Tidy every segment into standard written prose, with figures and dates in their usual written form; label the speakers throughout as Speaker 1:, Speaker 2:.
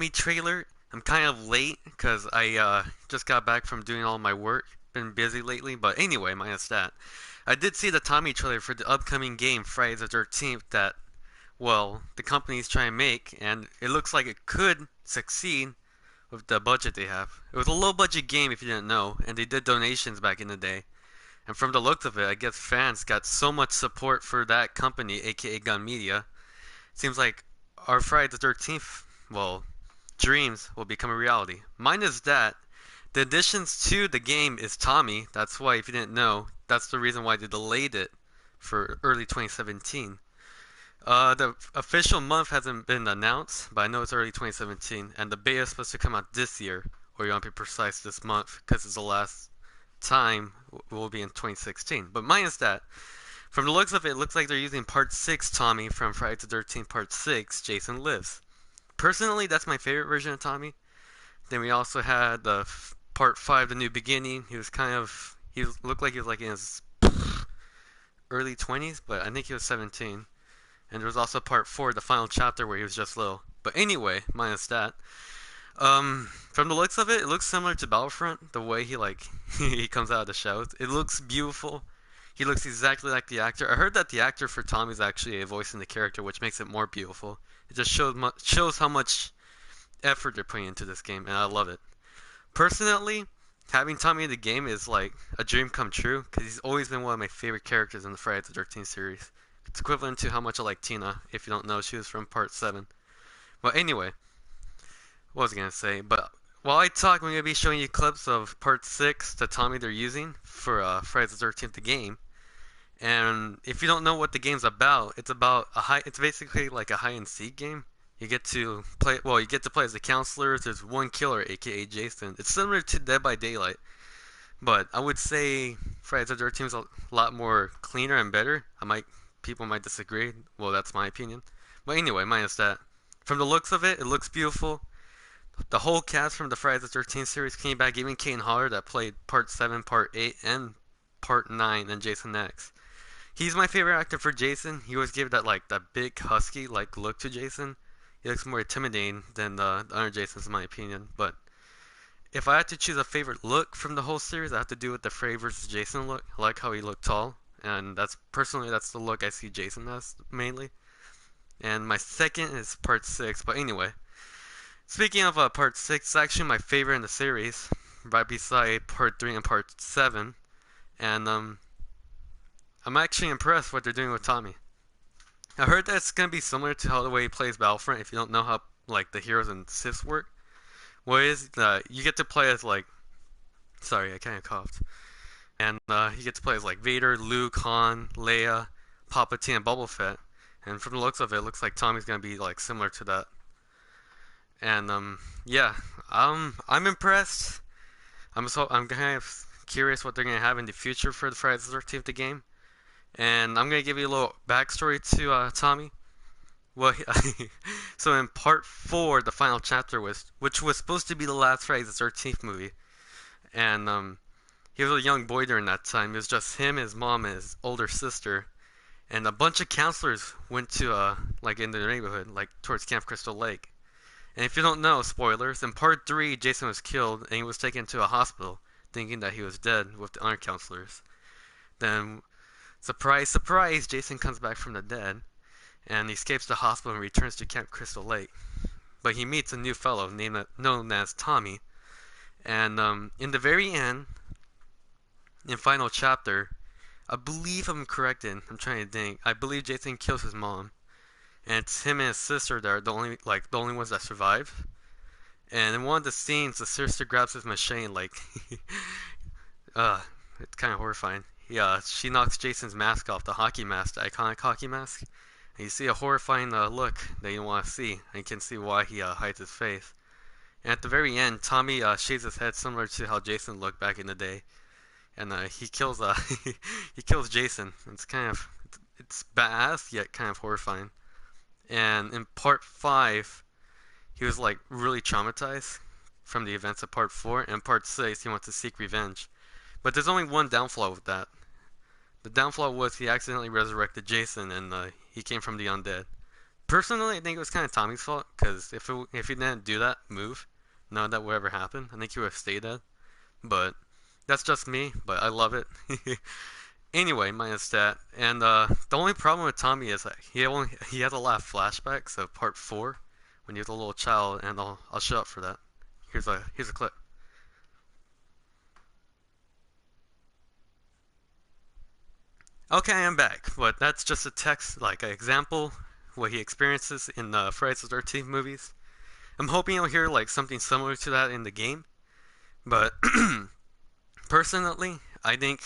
Speaker 1: Tommy trailer. I'm kind of late because I just got back from doing all my work. Been busy lately, but anyway, minus that. I did see the Tommy trailer for the upcoming game, Friday the 13th, that, well, the company's trying to make, and it looks like it could succeed with the budget they have. It was a low budget game if you didn't know, and they did donations back in the day. And from the looks of it, I guess fans got so much support for that company, aka Gun Media. Seems like our Friday the 13th, well, dreams will become a reality. Minus that, the additions to the game is Tommy. That's why, if you didn't know, that's the reason why they delayed it for early 2017. The official month hasn't been announced, but I know it's early 2017, and the beta is supposed to come out this year, or you want to be precise, this month, because it's the last time will be in 2016. But minus that, from the looks of it, it looks like they're using Part 6 Tommy from Friday the 13th Part 6, Jason Lives. Personally, that's my favorite version of Tommy. Then we also had the Part 5, The New Beginning. He looked like he was like in his early 20s, but I think he was 17. And there was also Part 4, the final chapter, where he was just little. But anyway, minus that. From the looks of it, it looks similar to Battlefront. The way he he comes out of the shell, it looks beautiful. He looks exactly like the actor. I heard that the actor for Tommy is actually a voice in the character, which makes it more beautiful. It just shows how much effort they're putting into this game, and I love it. Personally, having Tommy in the game is like a dream come true because he's always been one of my favorite characters in the Friday the 13th series. It's equivalent to how much I like Tina. If you don't know, she was from Part 7. But anyway, what was I gonna say? But while I talk, I'm gonna be showing you clips of Part 6, the Tommy they're using for Friday the 13th, the game. And if you don't know what the game's about, it's about a high. It's basically like a hide and seek game. You get to play. Well, you get to play as the counselors. There's one killer, aka Jason. It's similar to Dead by Daylight, but I would say Friday the 13th is a lot more cleaner and better. People might disagree. Well, that's my opinion. But anyway, minus that. From the looks of it, it looks beautiful. The whole cast from the Friday the 13th series came back. Even Kane Hodder that played Part 7, Part 8, and Part 9, and Jason X. He's my favorite actor for Jason. He always gave that big husky look to Jason. He looks more intimidating than the other Jasons in my opinion. But if I had to choose a favorite look from the whole series, I have to do with the Freddy vs. Jason look. I like how he looked tall, and that's the look I see Jason as mainly. And my second is Part 6. But anyway, speaking of Part 6, it's actually my favorite in the series, right beside Part 3 and Part 7. And I'm actually impressed what they're doing with Tommy. I heard that it's gonna be similar to how the way he plays Battlefront. If you don't know how the heroes and Siths work, what is you get to play as sorry, I kind of coughed, and you get to play as Vader, Luke, Han, Leia, Palpatine, and Boba Fett. And from the looks of it, it looks like Tommy's gonna be similar to that. And yeah, I'm impressed. I'm kind of curious what they're gonna have in the future for the Friday the 13th the game. And I'm gonna give you a little backstory to Tommy. Well, so in Part 4, the final chapter which was supposed to be the last Friday the 13th movie, and he was a young boy during that time. It was just him, his mom, and his older sister, and a bunch of counselors went to in the neighborhood, towards Camp Crystal Lake. And if you don't know, spoilers, in Part 3, Jason was killed and he was taken to a hospital, thinking that he was dead with the other counselors. Then, surprise, surprise, Jason comes back from the dead, and he escapes the hospital and returns to Camp Crystal Lake. But he meets a new fellow known as Tommy. And in the very end, in final chapter, I believe I'm corrected. I'm trying to think. I believe Jason kills his mom, and it's him and his sister that are the only ones that survive. And in one of the scenes, the sister grabs his machete, it's kind of horrifying. She knocks Jason's mask off, the hockey mask, the iconic hockey mask. And you see a horrifying look that you don't want to see, and you can see why he hides his face. And at the very end, Tommy shaves his head similar to how Jason looked back in the day, and he kills he kills Jason. It's badass yet kind of horrifying. And in Part 5, he was really traumatized from the events of Part 4, and Part 6 he wants to seek revenge. But there's only one downfall with that. The downfall was he accidentally resurrected Jason, and he came from the undead. Personally, I think it was kind of Tommy's fault because if he didn't do that move, none of that would ever happen. I think he would have stayed dead. But that's just me. But I love it. Anyway, minus that, and the only problem with Tommy is that he has a lot of flashbacks of Part 4 when he was a little child, and I'll shut up for that. Here's a clip. Okay, I'm back, but that's just a text, like an example what he experiences in the Friday the 13th movies. I'm hoping you'll hear like something similar to that in the game, but personally, I think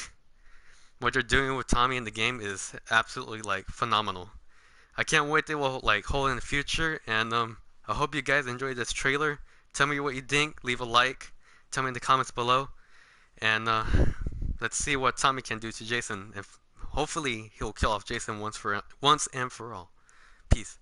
Speaker 1: what they're doing with Tommy in the game is absolutely like phenomenal. I can't wait to like hold in the future, and I hope you guys enjoyed this trailer. Tell me what you think. Leave a like. Tell me in the comments below, and let's see what Tommy can do to Jason. If hopefully he'll kill off Jason once and for all. Peace.